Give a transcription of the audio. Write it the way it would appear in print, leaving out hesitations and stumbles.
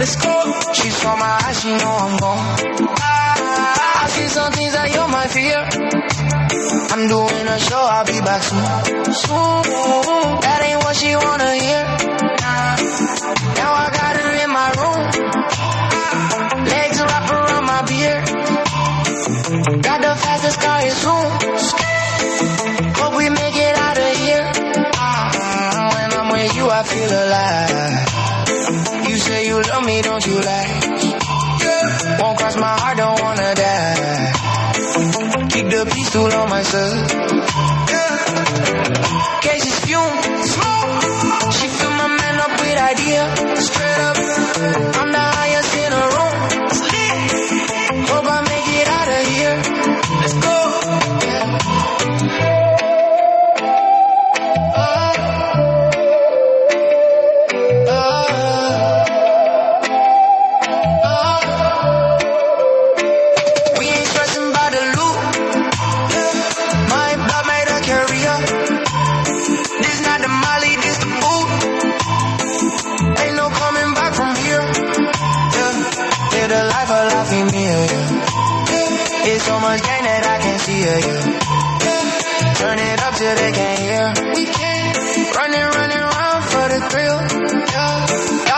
Let's go. She saw my eyes, she know I'm gone. I see some things that you might fear. I'm doing a show, I'll be back soon. That ain't what she wanna hear. Now I got her in my room. Legs wrapped around my beard. Got the fastest car, it's soon. Hope we make it out of here. When I'm with you, I feel alive. You say you love me, don't you lie? Won't cross my heart, don't wanna die. Keep the pistol on my side. Cases fume. She fill my man up with ideas. Straight up, I'm the highest in the room. Hope I make it out of here. Let's go. It's so much gain that I can't see her, yeah. Turn it up till they can't hear. We can't running around for the thrill, yeah.